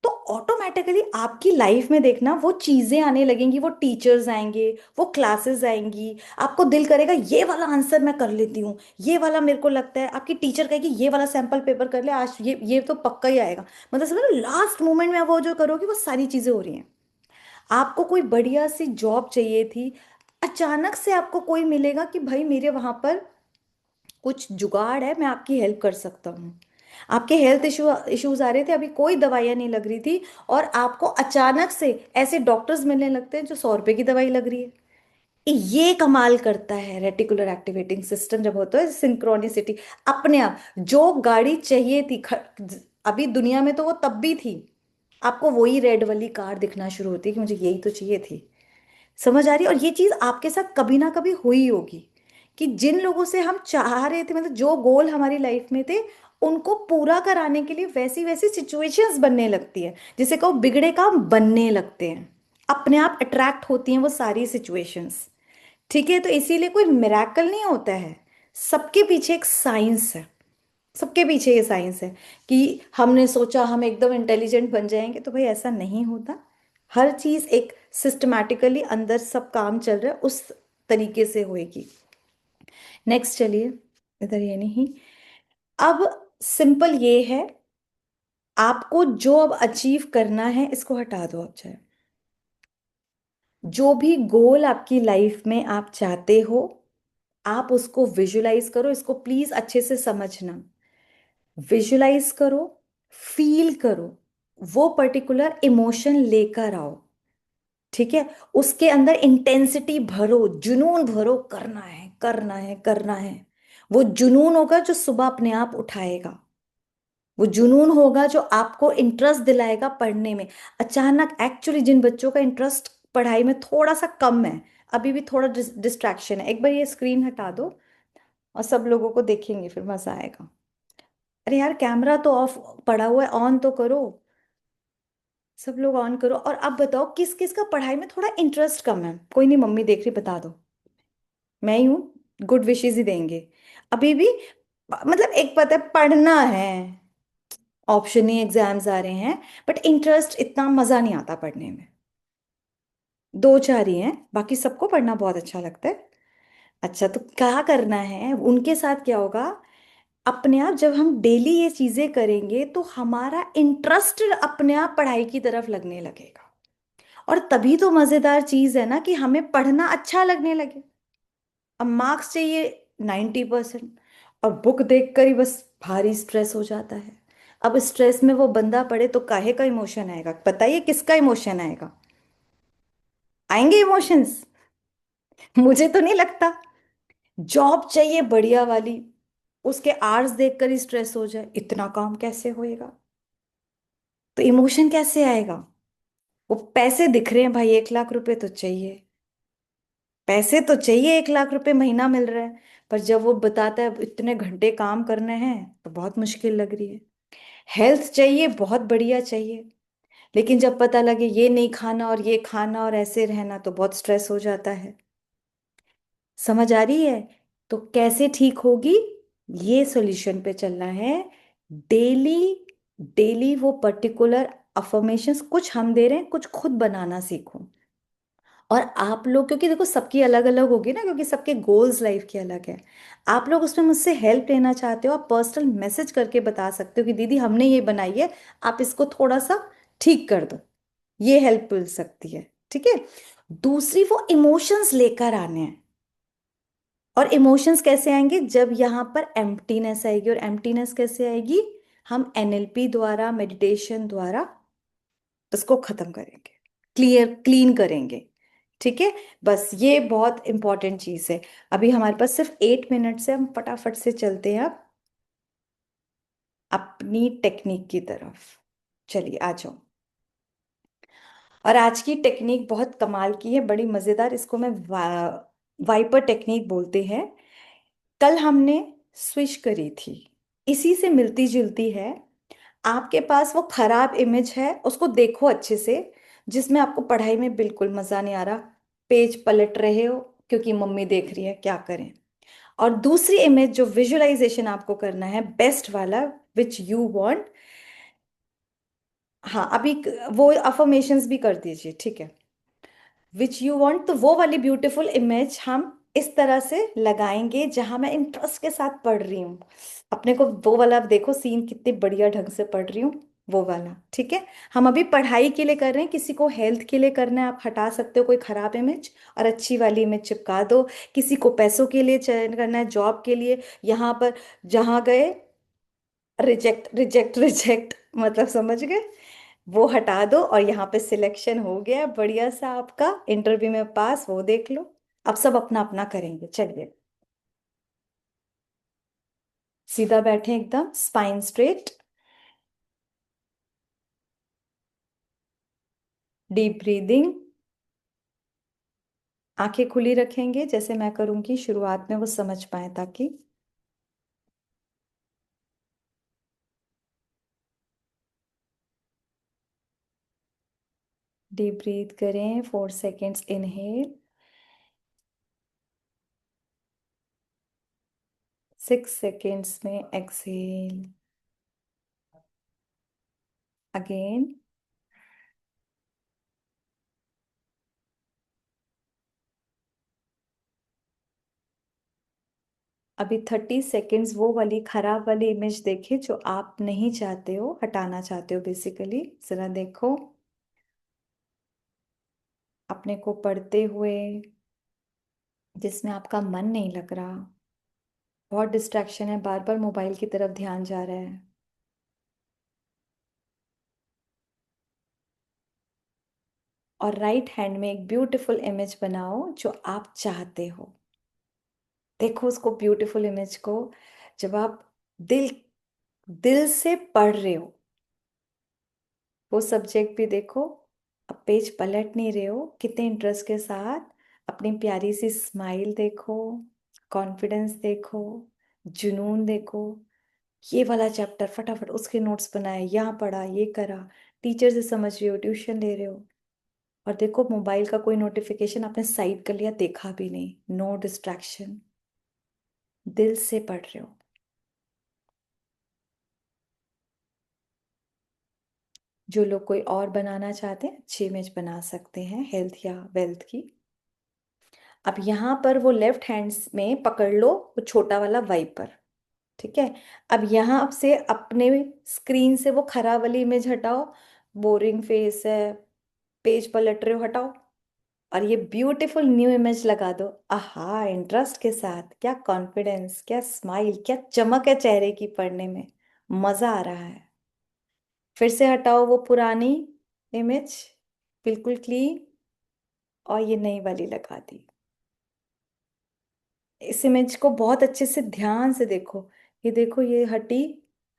तो ऑटोमेटिकली आपकी लाइफ में देखना वो चीजें आने लगेंगी, वो टीचर्स आएंगे, वो क्लासेस आएंगी। आपको दिल करेगा ये वाला आंसर मैं कर लेती हूँ, ये वाला मेरे को लगता है, आपकी टीचर कहेगी ये वाला सैंपल पेपर कर ले आज, ये तो पक्का ही आएगा। मतलब समझो लास्ट मोमेंट में आप वो जो करोगे वो सारी चीजें हो रही हैं। आपको कोई बढ़िया सी जॉब चाहिए थी, अचानक से आपको कोई मिलेगा कि भाई मेरे वहां पर कुछ जुगाड़ है, मैं आपकी हेल्प कर सकता हूँ। आपके हेल्थ इश्यूज आ रहे थे, अभी कोई दवाइयाँ नहीं लग रही थी, और आपको अचानक से ऐसे डॉक्टर्स मिलने लगते हैं जो 100 रुपए की दवाई लग रही है। ये कमाल करता है रेटिकुलर एक्टिवेटिंग सिस्टम जब होता है, सिंक्रोनिसिटी। अपने आप जो गाड़ी चाहिए थी अभी दुनिया में तो वो तब भी थी, आपको वही रेड वाली कार दिखना शुरू होती है कि मुझे यही तो चाहिए थी। समझ आ रही है? और ये चीज आपके साथ कभी ना कभी हुई होगी कि जिन लोगों से हम चाह रहे थे, मतलब जो गोल हमारी लाइफ में थे, उनको पूरा कराने के लिए वैसी वैसी सिचुएशंस बनने लगती है, जिसे कहो बिगड़े काम बनने लगते हैं, अपने आप अट्रैक्ट होती हैं वो सारी सिचुएशंस। ठीक है, तो इसीलिए कोई मिराकल नहीं होता है, सबके पीछे एक साइंस है। सबके पीछे ये साइंस है कि हमने सोचा हम एकदम इंटेलिजेंट बन जाएंगे, तो भाई ऐसा नहीं होता। हर चीज एक सिस्टमैटिकली अंदर सब काम चल रहा है उस तरीके से होएगी। नेक्स्ट चलिए, इधर ये नहीं। अब सिंपल ये है, आपको जो अब अचीव करना है इसको हटा दो आप चाहे। जो भी गोल आपकी लाइफ में आप चाहते हो, आप उसको विजुलाइज करो। इसको प्लीज अच्छे से समझना। विजुलाइज करो, फील करो, वो पर्टिकुलर इमोशन लेकर आओ। ठीक है, उसके अंदर इंटेंसिटी भरो, जुनून भरो, करना है करना है करना है। वो जुनून होगा जो सुबह अपने आप उठाएगा। वो जुनून होगा जो आपको इंटरेस्ट दिलाएगा पढ़ने में। अचानक एक्चुअली जिन बच्चों का इंटरेस्ट पढ़ाई में थोड़ा सा कम है, अभी भी थोड़ा डिस्ट्रैक्शन है, एक बार ये स्क्रीन हटा दो और सब लोगों को देखेंगे फिर मजा आएगा। अरे यार कैमरा तो ऑफ पड़ा हुआ है, ऑन तो करो। सब लोग ऑन करो, और अब बताओ किस किस का पढ़ाई में थोड़ा इंटरेस्ट कम है? कोई नहीं, मम्मी देख रही, बता दो। मैं ही हूँ, गुड विशेस ही देंगे अभी भी। मतलब एक पता है पढ़ना है, ऑप्शन ही एग्जाम्स आ रहे हैं, बट इंटरेस्ट इतना मजा नहीं आता पढ़ने में। दो चार ही हैं, बाकी सबको पढ़ना बहुत अच्छा लगता है। अच्छा, तो क्या करना है उनके साथ, क्या होगा? अपने आप जब हम डेली ये चीजें करेंगे तो हमारा इंटरेस्ट अपने आप पढ़ाई की तरफ लगने लगेगा। और तभी तो मजेदार चीज है ना कि हमें पढ़ना अच्छा लगने लगे। अब मार्क्स चाहिए 90%, और बुक देखकर ही बस भारी स्ट्रेस हो जाता है। अब स्ट्रेस में वो बंदा पढ़े तो काहे का इमोशन आएगा? बताइए किसका इमोशन आएगा? आएंगे इमोशंस? मुझे तो नहीं लगता। जॉब चाहिए बढ़िया वाली, उसके आर्स देखकर ही स्ट्रेस हो जाए, इतना काम कैसे होएगा? तो इमोशन कैसे आएगा? वो पैसे दिख रहे हैं भाई, 1 लाख रुपए तो चाहिए, पैसे तो चाहिए, 1 लाख रुपए महीना मिल रहा है। पर जब वो बताता है इतने घंटे काम करने हैं, तो बहुत मुश्किल लग रही है। हेल्थ चाहिए, बहुत बढ़िया चाहिए, लेकिन जब पता लगे ये नहीं खाना और ये खाना और ऐसे रहना, तो बहुत स्ट्रेस हो जाता है। समझ आ रही है? तो कैसे ठीक होगी? ये सॉल्यूशन पे चलना है। डेली डेली वो पर्टिकुलर अफर्मेशंस कुछ हम दे रहे हैं, कुछ खुद बनाना सीखो। और आप लोग, क्योंकि देखो सबकी अलग अलग होगी ना, क्योंकि सबके गोल्स लाइफ के अलग है। आप लोग उसमें मुझसे हेल्प लेना चाहते हो, आप पर्सनल मैसेज करके बता सकते हो कि दीदी हमने ये बनाई है, आप इसको थोड़ा सा ठीक कर दो, ये हेल्प मिल सकती है। ठीक है, दूसरी वो इमोशंस लेकर आने हैं। और इमोशंस कैसे आएंगे? जब यहाँ पर एम्प्टीनेस आएगी, और एम्प्टीनेस कैसे आएगी? हम एनएलपी द्वारा, मेडिटेशन द्वारा उसको खत्म करेंगे, क्लियर क्लीन करेंगे। ठीक है, बस ये बहुत इंपॉर्टेंट चीज है। अभी हमारे पास सिर्फ 8 मिनट से, हम फटाफट से चलते हैं अब अपनी टेक्निक की तरफ। चलिए आ जाओ। और आज की टेक्निक बहुत कमाल की है, बड़ी मजेदार, इसको मैं वाइपर टेक्निक बोलते हैं। कल हमने स्विच करी थी, इसी से मिलती जुलती है। आपके पास वो खराब इमेज है, उसको देखो अच्छे से, जिसमें आपको पढ़ाई में बिल्कुल मजा नहीं आ रहा, पेज पलट रहे हो, क्योंकि मम्मी देख रही है, क्या करें। और दूसरी इमेज जो विजुअलाइजेशन आपको करना है, बेस्ट वाला, विच यू वांट। हाँ, अभी वो अफर्मेशंस भी कर दीजिए, ठीक है। विच यू वांट, तो वो वाली ब्यूटीफुल इमेज हम इस तरह से लगाएंगे जहां मैं इंटरेस्ट के साथ पढ़ रही हूँ। अपने को वो वाला देखो, सीन कितने बढ़िया ढंग से पढ़ रही हूँ, वो वाला, ठीक है। हम अभी पढ़ाई के लिए कर रहे हैं, किसी को हेल्थ के लिए करना है, आप हटा सकते हो कोई खराब इमेज और अच्छी वाली इमेज चिपका दो। किसी को पैसों के लिए चयन करना है, जॉब के लिए, यहाँ पर जहाँ गए, रिजेक्ट रिजेक्ट रिजेक्ट, मतलब समझ गए, वो हटा दो और यहाँ पे सिलेक्शन हो गया बढ़िया सा आपका, इंटरव्यू में पास, वो देख लो। अब सब अपना अपना करेंगे, चलिए। सीधा बैठे, एकदम स्पाइन स्ट्रेट। Deep breathing. आंखें खुली रखेंगे, जैसे मैं करूंगी शुरुआत में, वो समझ पाए ताकि। डीप ब्रीथ करें, 4 सेकेंड्स इनहेल, 6 सेकेंड्स में एक्सहेल। अगेन। अभी 30 सेकेंड्स वो वाली खराब वाली इमेज देखे जो आप नहीं चाहते हो, हटाना चाहते हो बेसिकली, जरा देखो अपने को पढ़ते हुए, जिसमें आपका मन नहीं लग रहा, बहुत डिस्ट्रैक्शन है, बार बार मोबाइल की तरफ ध्यान जा रहा है। और राइट हैंड में एक ब्यूटीफुल इमेज बनाओ जो आप चाहते हो। देखो उसको, ब्यूटीफुल इमेज को, जब आप दिल दिल से पढ़ रहे हो, वो सब्जेक्ट भी देखो। अब पेज पलट नहीं रहे हो, कितने इंटरेस्ट के साथ, अपनी प्यारी सी स्माइल देखो, कॉन्फिडेंस देखो, जुनून देखो। ये वाला चैप्टर फटाफट उसके नोट्स बनाए, यहाँ पढ़ा, ये करा, टीचर से समझ रहे हो, ट्यूशन ले रहे हो। और देखो मोबाइल का कोई नोटिफिकेशन आपने साइड कर लिया, देखा भी नहीं, नो डिस्ट्रैक्शन, दिल से पढ़ रहे हो। जो लोग कोई और बनाना चाहते हैं, अच्छी इमेज बना सकते हैं हेल्थ या वेल्थ की। अब यहाँ पर वो लेफ्ट हैंड में पकड़ लो वो छोटा वाला वाइपर, ठीक है। अब यहाँ से अपने स्क्रीन से वो खराब वाली इमेज हटाओ, बोरिंग फेस है, पेज पलट रहे हो, हटाओ। और ये ब्यूटीफुल न्यू इमेज लगा दो। आहा, इंटरेस्ट के साथ, क्या कॉन्फिडेंस, क्या स्माइल, क्या चमक है चेहरे की पढ़ने में, मजा आ रहा है। फिर से हटाओ वो पुरानी इमेज, बिल्कुल क्लीन, और ये नई वाली लगा दी। इस इमेज को बहुत अच्छे से ध्यान से देखो। ये देखो, ये हटी,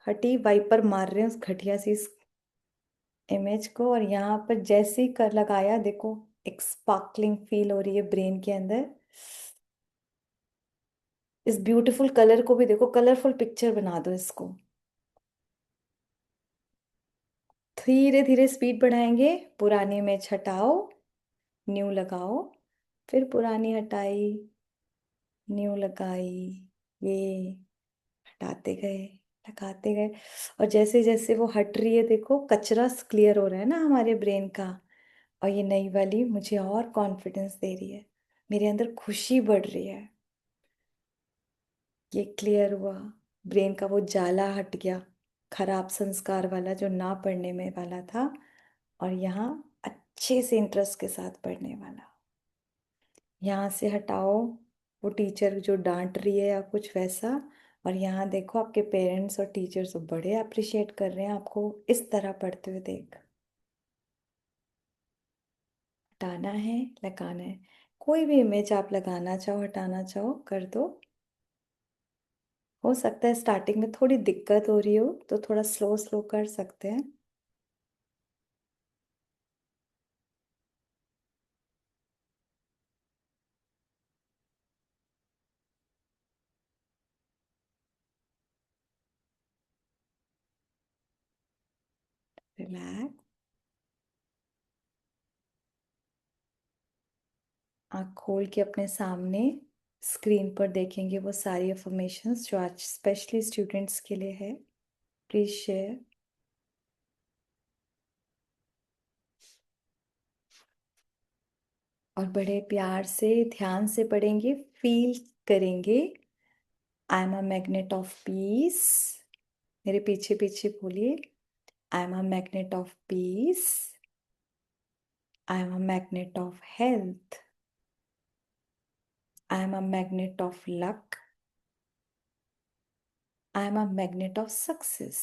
हटी, वाइपर मार रहे हैं उस घटिया सी इमेज को, और यहाँ पर जैसे ही कर लगाया, देखो एक स्पार्कलिंग फील हो रही है ब्रेन के अंदर। इस ब्यूटीफुल कलर को भी देखो, कलरफुल पिक्चर बना दो इसको। धीरे धीरे स्पीड बढ़ाएंगे, पुरानी इमेज हटाओ, न्यू लगाओ, फिर पुरानी हटाई, न्यू लगाई, ये हटाते गए, लगाते गए। और जैसे जैसे वो हट रही है, देखो कचरा क्लियर हो रहा है ना हमारे ब्रेन का। और ये नई वाली मुझे और कॉन्फिडेंस दे रही है, मेरे अंदर खुशी बढ़ रही है। ये क्लियर हुआ, ब्रेन का वो जाला हट गया, खराब संस्कार वाला जो ना पढ़ने में वाला था, और यहाँ अच्छे से इंटरेस्ट के साथ पढ़ने वाला। यहाँ से हटाओ वो टीचर जो डांट रही है या कुछ वैसा। और यहाँ देखो आपके पेरेंट्स और टीचर्स बड़े अप्रिशिएट कर रहे हैं आपको इस तरह पढ़ते हुए देख। हटाना है, लगाना है, कोई भी इमेज आप लगाना चाहो, हटाना चाहो, कर दो। हो सकता है स्टार्टिंग में थोड़ी दिक्कत हो रही हो, तो थोड़ा स्लो स्लो कर सकते हैं। रिलैक्स। आँख खोल के अपने सामने स्क्रीन पर देखेंगे वो सारी अफर्मेशंस जो आज स्पेशली स्टूडेंट्स के लिए है। Please share. और बड़े प्यार से ध्यान से पढ़ेंगे, फील करेंगे। I am a magnet of peace. मेरे पीछे पीछे बोलिए। I am a magnet of peace. I am a magnet of health. I am a magnet of luck. I am a magnet of success.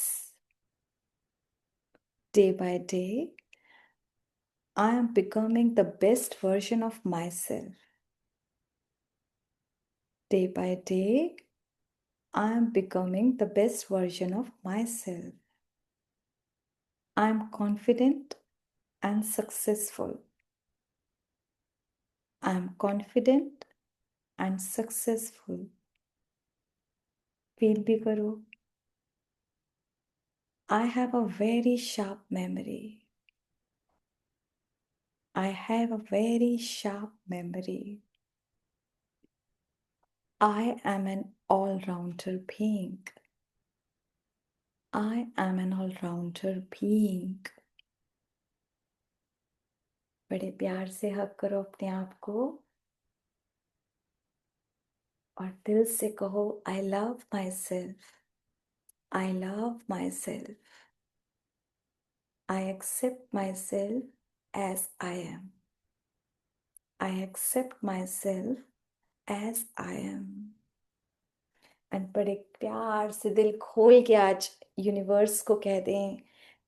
Day by day, I am becoming the best version of myself. Day by day, I am becoming the best version of myself. I am confident and successful. I am confident and successful. Feel भी करो। I have a very sharp memory. I have a very sharp memory. I am an all-rounder being. I am an all-rounder being. बड़े प्यार से हग करो अपने आप को और दिल से कहो, I love myself. I love myself. I accept myself as I am. I accept myself as I am. And बड़े प्यार से दिल खोल के आज यूनिवर्स को कह दें,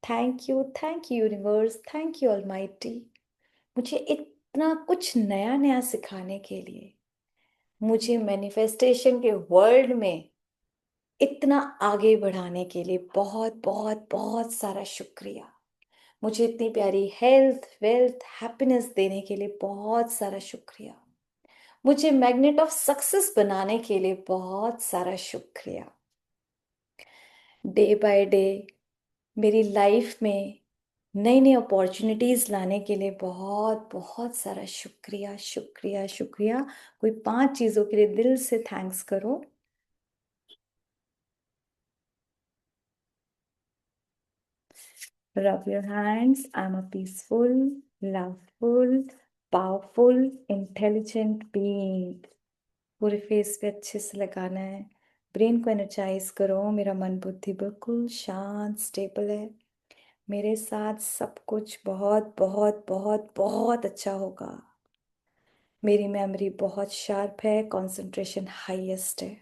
thank you universe, thank you almighty, मुझे इतना कुछ नया नया सिखाने के लिए, मुझे मैनिफेस्टेशन के वर्ल्ड में इतना आगे बढ़ाने के लिए बहुत बहुत बहुत सारा शुक्रिया। मुझे इतनी प्यारी हेल्थ, वेल्थ, हैप्पीनेस देने के लिए बहुत सारा शुक्रिया। मुझे मैग्नेट ऑफ सक्सेस बनाने के लिए बहुत सारा शुक्रिया। डे बाय डे मेरी लाइफ में नई नई अपॉर्चुनिटीज लाने के लिए बहुत बहुत सारा शुक्रिया शुक्रिया शुक्रिया। कोई 5 चीजों के लिए दिल से थैंक्स करो। Rub your hands. I'm a peaceful, loveful, powerful, intelligent being. पूरे फेस पे अच्छे से लगाना है। ब्रेन को एनर्जाइज करो। मेरा मन बुद्धि बिल्कुल शांत स्टेबल है। मेरे साथ सब कुछ बहुत बहुत बहुत बहुत अच्छा होगा। मेरी मेमोरी बहुत शार्प है, कंसंट्रेशन हाईएस्ट है।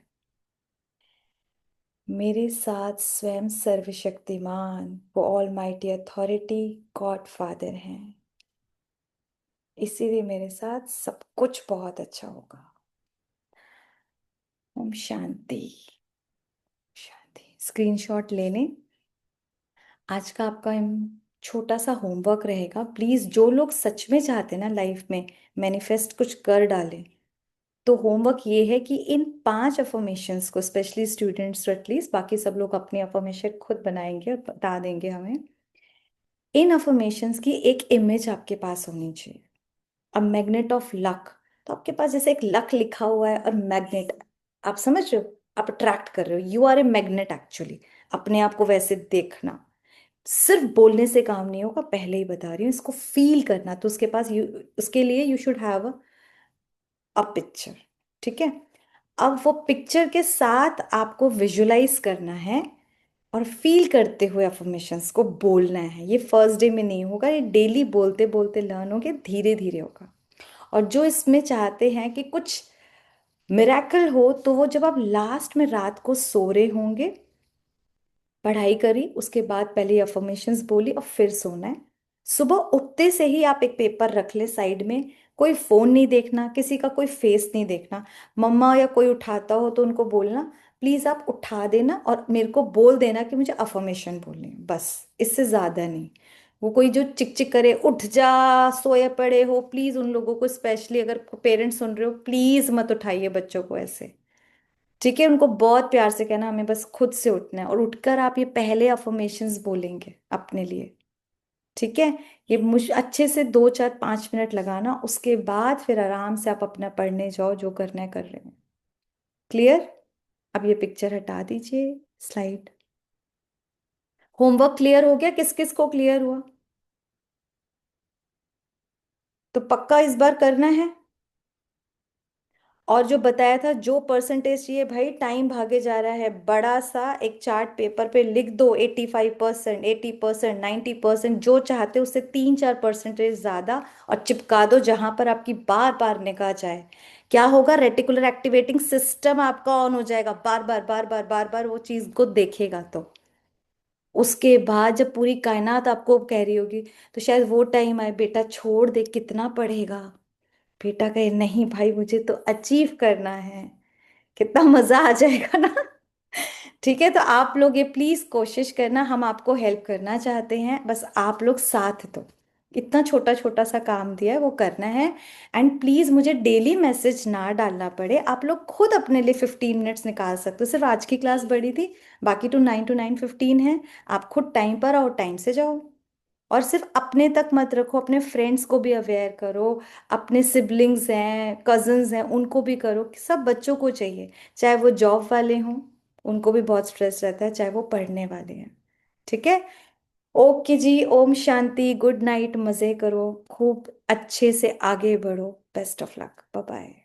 मेरे साथ स्वयं सर्वशक्तिमान वो all mighty authority God father हैं, इसीलिए मेरे साथ सब कुछ बहुत अच्छा होगा। ओम शांति। शांति। स्क्रीनशॉट ले लें। आज का आपका छोटा सा होमवर्क रहेगा। प्लीज जो लोग सच में चाहते हैं ना लाइफ में मैनिफेस्ट कुछ कर डालें, तो होमवर्क ये है कि इन 5 अफर्मेशंस को, स्पेशली स्टूडेंट्स एटलीस्ट, बाकी सब लोग अपनी अफर्मेशन खुद बनाएंगे और बता देंगे हमें। इन अफर्मेशंस की एक इमेज आपके पास होनी चाहिए। अब मैग्नेट ऑफ लक, तो आपके पास जैसे एक लक लिखा हुआ है और मैग्नेट, आप समझ रहे हो, आप अट्रैक्ट कर रहे हो, you are a magnet actually. अपने आप को वैसे देखना, सिर्फ बोलने से काम नहीं होगा, पहले ही बता रही हूँ, इसको फील करना। तो उसके पास उसके लिए you should have a picture. ठीक है। अब वो पिक्चर के साथ आपको विजुलाइज करना है और फील करते हुए अफर्मेशंस को बोलना है। ये फर्स्ट डे में नहीं होगा, ये डेली बोलते बोलते लर्न होगे, धीरे धीरे होगा। और जो इसमें चाहते हैं कि कुछ मिरेकल हो, तो वो जब आप लास्ट में रात को सो रहे होंगे, पढ़ाई करी, उसके बाद पहले अफर्मेशंस बोली और फिर सोना है। सुबह उठते से ही आप एक पेपर रख ले साइड में। कोई फोन नहीं देखना, किसी का कोई फेस नहीं देखना। मम्मा या कोई उठाता हो तो उनको बोलना, प्लीज आप उठा देना और मेरे को बोल देना कि मुझे अफर्मेशन बोलनी है, बस, इससे ज्यादा नहीं। वो कोई जो चिक चिक करे, उठ जा, सोए पड़े हो, प्लीज उन लोगों को, स्पेशली अगर पेरेंट्स सुन रहे हो, प्लीज मत उठाइए बच्चों को ऐसे। ठीक है। उनको बहुत प्यार से कहना हमें बस खुद से उठना है, और उठकर आप ये पहले अफर्मेशंस बोलेंगे अपने लिए। ठीक है। ये अच्छे से 2 4 5 मिनट लगाना, उसके बाद फिर आराम से आप अपना पढ़ने जाओ, जो करना है कर रहे हैं। क्लियर? अब ये पिक्चर हटा दीजिए, स्लाइड। होमवर्क क्लियर हो गया? किस किस को क्लियर हुआ? तो पक्का इस बार करना है। और जो बताया था, जो परसेंटेज चाहिए भाई, टाइम भागे जा रहा है, बड़ा सा एक चार्ट पेपर पे लिख दो, 85%, 80%, 90%, जो चाहते हो उससे 3 4 परसेंटेज ज्यादा, और चिपका दो जहां पर आपकी बार बार निगाह जाए। क्या होगा? रेटिकुलर एक्टिवेटिंग सिस्टम आपका ऑन हो जाएगा, बार बार बार बार बार बार वो चीज को देखेगा। तो उसके बाद जब पूरी कायनात आपको कह रही होगी, तो शायद वो टाइम आए, बेटा छोड़ दे, कितना पढ़ेगा। बेटा कहे नहीं भाई, मुझे तो अचीव करना है। कितना मजा आ जाएगा ना। ठीक है, तो आप लोग ये प्लीज कोशिश करना, हम आपको हेल्प करना चाहते हैं, बस आप लोग साथ दो। इतना छोटा छोटा सा काम दिया है, वो करना है। एंड प्लीज मुझे डेली मैसेज ना डालना पड़े, आप लोग खुद अपने लिए 15 मिनट्स निकाल सकते हो। सिर्फ आज की क्लास बड़ी थी, बाकी तो 9 to 9:15 है। आप खुद टाइम पर आओ, टाइम से जाओ। और सिर्फ अपने तक मत रखो, अपने फ्रेंड्स को भी अवेयर करो। अपने सिबलिंग्स हैं, कजन्स हैं, उनको भी करो, कि सब बच्चों को चाहिए। चाहे वो जॉब वाले हों, उनको भी बहुत स्ट्रेस रहता है, चाहे वो पढ़ने वाले हैं। ठीक है। ओके जी, ओम शांति, गुड नाइट, मजे करो, खूब अच्छे से आगे बढ़ो, best of luck, bye bye.